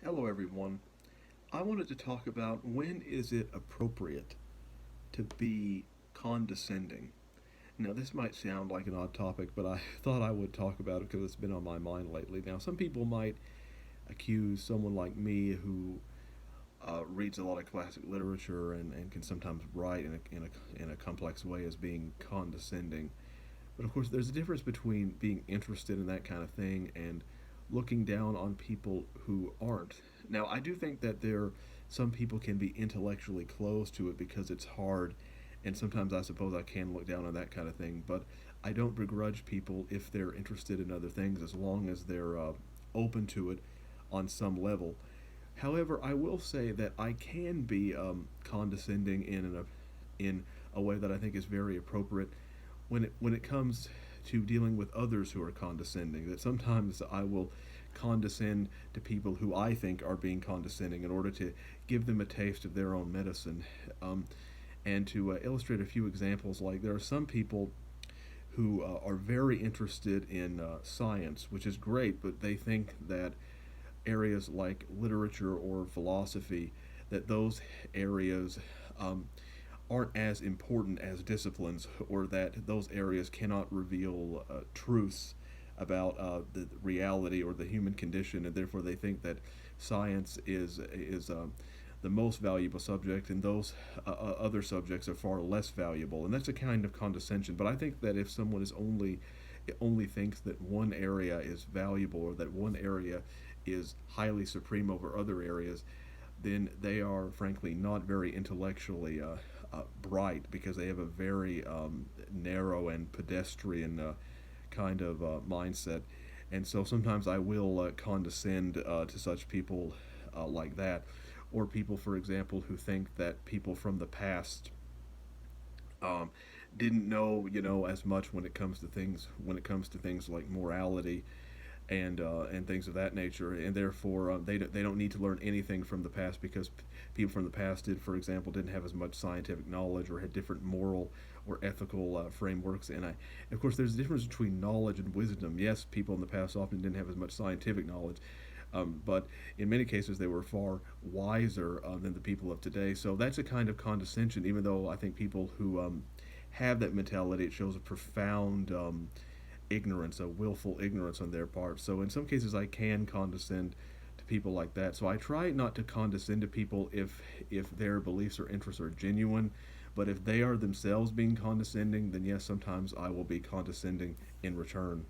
Hello, everyone. I wanted to talk about when is it appropriate to be condescending. Now, this might sound like an odd topic, but I thought I would talk about it because it's been on my mind lately. Now, some people might accuse someone like me who reads a lot of classic literature and can sometimes write in a complex way as being condescending. But of course, there's a difference between being interested in that kind of thing and looking down on people who aren't. Now, I do think that some people can be intellectually close to it because it's hard, and sometimes I suppose I can look down on that kind of thing. But I don't begrudge people if they're interested in other things as long as they're open to it on some level. However, I will say that I can be condescending in a way that I think is very appropriate when it comes to dealing with others who are condescending. That sometimes I will condescend to people who I think are being condescending in order to give them a taste of their own medicine. And to illustrate a few examples, like there are some people who are very interested in science, which is great, but they think that areas like literature or philosophy, that those areas aren't as important as disciplines, or that those areas cannot reveal truths about the reality or the human condition, and therefore they think that science is the most valuable subject, and those other subjects are far less valuable. And that's a kind of condescension. But I think that if someone is only thinks that one area is valuable, or that one area is highly supreme over other areas, then they are frankly not very intellectually bright, because they have a very narrow and pedestrian kind of mindset. And so sometimes I will condescend to such people like that, or people, for example, who think that people from the past um, didn't know, as much when it comes to things like morality and things of that nature, and therefore they don't need to learn anything from the past, because people from the past did, for example, didn't have as much scientific knowledge or had different moral or ethical frameworks. And of course, there's a difference between knowledge and wisdom. Yes, people in the past often didn't have as much scientific knowledge, but in many cases they were far wiser than the people of today. So that's a kind of condescension, even though I think people who have that mentality, it shows a profound ignorance, a willful ignorance on their part. So in some cases, I can condescend to people like that. So I try not to condescend to people if their beliefs or interests are genuine. But if they are themselves being condescending, then yes, sometimes I will be condescending in return.